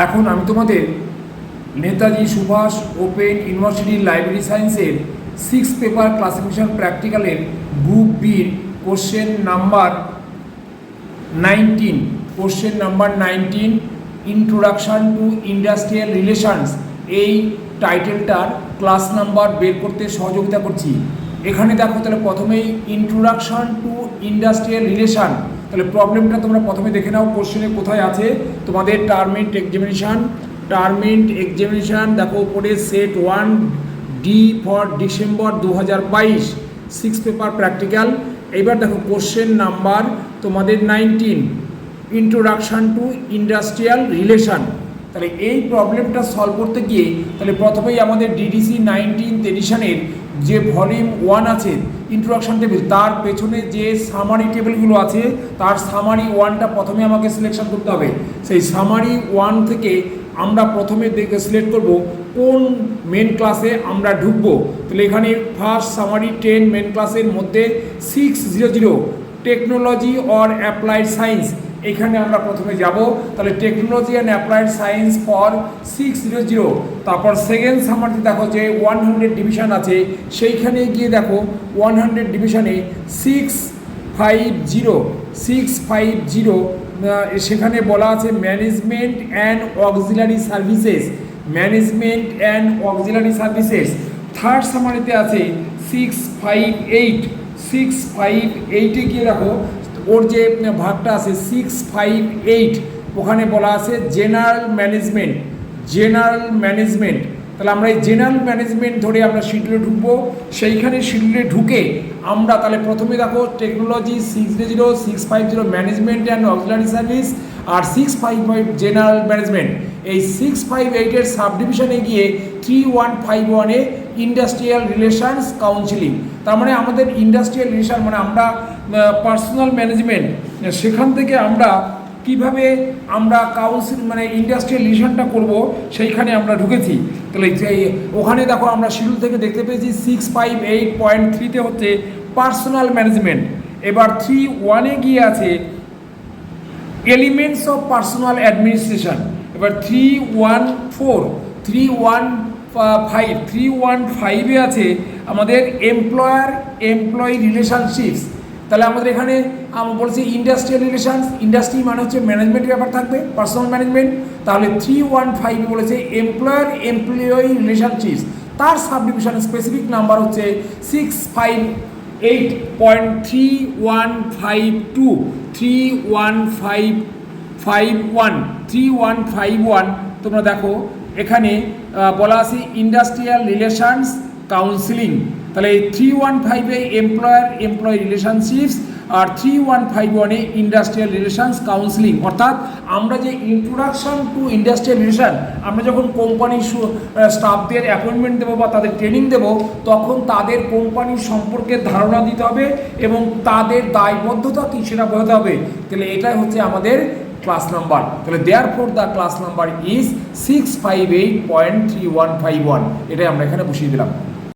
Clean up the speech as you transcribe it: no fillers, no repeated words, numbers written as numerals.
এখন আমি তোমাদের Netaji Subhas open university library সায়েন্সের 6th পেপার ক্লাসিফিকেশন প্র্যাকটিক্যালের গ্রুপ বির question number 19 introduction to industrial relations এই টাইটেলটার ক্লাস নাম্বার বের করতে সহযোগিতা করছি। এখানে দেখো তাহলে প্রথমেই ইন্ট্রোডাকশন টু ইন্ডাস্ট্রিয়াল রিলেশন, তাহলে প্রবলেমটা তোমরা প্রথমে দেখে নাও কোশ্চেনে কোথায় আছে। তোমাদের টার্মিন্ট এক্সামিনেশান দেখো উপরে set 1 D for December 2022 6th paper practical. এইবার দেখো কোশ্চেন নাম্বার তোমাদের 19 ইন্ট্রোডাকশন টু ইন্ডাস্ট্রিয়াল রিলেশন। তাহলে এই প্রবলেমটা সলভ করতে গিয়ে তাহলে প্রথমেই আমাদের ডিডিসি 19th এডিশনের যে ভলিউম 1 আছে ইন্ট্রোডাকশন টেবিল, তার পেছনে যে সামারি টেবিলগুলো আছে তার সামারি 1টা প্রথমে আমাকে সিলেকশন করতে হবে। সেই সামারি 1 থেকে আমরা প্রথমে দেখে সিলেক্ট করব কোন মেন ক্লাসে আমরা ঢুকবো। তাহলে এখানে ফার্স্ট সামারি 10 মেন ক্লাসের মধ্যে 600 টেকনোলজি অর অ্যাপ্লাইড সায়েন্স, এখানে আমরা প্রথমে যাব। তাহলে technology and applied science for 600। তারপর সেকেন্ড সামারিতে দেখো যে 100 ডিভিশন আছে, সেইখানে গিয়ে দেখো 100 ডিভিশনে 650 সেখানে বলা আছে management and auxiliary services. Third সামারিতে আছে 658 গিয়ে দেখো ওর যে ভাগটা আছে 658, ওখানে বলা আছে জেনারেল ম্যানেজমেন্ট। তাহলে আমরা এই জেনারেল ম্যানেজমেন্ট ধরে আমরা শিডিউলে ঢুকবো। সেইখানে শিডিউলে ঢুকে আমরা তাহলে প্রথমে দেখো technology 600, 650 management and auxiliary service আর 655 জেনারেল ম্যানেজমেন্ট। এই 658-এর সাবডিভিশনে গিয়ে 3151-এ ইন্ডাস্ট্রিয়াল রিলেশনস কাউন্সিলিং। তার মানে আমাদের ইন্ডাস্ট্রিয়াল রিলেশন মানে আমরা পার্সোনাল ম্যানেজমেন্ট, সেখান থেকে আমরা কিভাবে আমরা কাউন্সিল মানে ইন্ডাস্ট্রিয়াল রিলেশনটা করব সেইখানে আমরা ঢুকেছি। তাহলে ওখানে দেখো আমরা শিডিউল থেকে দেখতে পেয়েছি 658.3-তে হচ্ছে পার্সোনাল ম্যানেজমেন্ট। এবার 3.1-এ গিয়ে আছে এলিমেন্টস অফ পার্সোনাল অ্যাডমিনিস্ট্রেশন। এবার 315-এ আছে আমাদের এমপ্লয়ি রিলেশনশিপস। তাহলে আমাদের এখানে আমরা বলছি ইন্ডাস্ট্রিয়াল রিলেশনস, ইন্ডাস্ট্রি মানে হচ্ছে ম্যানেজমেন্টের ব্যাপার থাকবে, পার্সোনাল ম্যানেজমেন্ট। তাহলে 315 বলেছে এমপ্লয়ি রিলেশনশিপস, তার সাবডিভিশন স্পেসিফিক নাম্বার হচ্ছে 658.3151 তোমরা দেখো এখানে বলা আছে ইন্ডাস্ট্রিয়াল রিলেশনস কাউন্সিলিং। তাহলে এই 315-এ এমপ্লয়ি রিলেশনশিপস আর 3151-এ ইন্ডাস্ট্রিয়াল রিলেশনস কাউন্সিলিং। অর্থাৎ আমরা যে ইন্ট্রোডাকশন টু ইন্ডাস্ট্রিয়াল রিলেশন, আমরা যখন কোম্পানির স্টাফদের অ্যাপয়েন্টমেন্ট দেবো বা তাদের ট্রেনিং দেবো, তখন তাদের কোম্পানির সম্পর্কে ধারণা দিতে হবে এবং তাদের দায়বদ্ধতা কী সেটা বোঝাতে হবে। তাহলে এটাই হচ্ছে আমাদের ক্লাস নাম্বার। তাহলে therefore the class number is 658.3151, এটাই আমরা এখানে বসিয়ে দিলাম।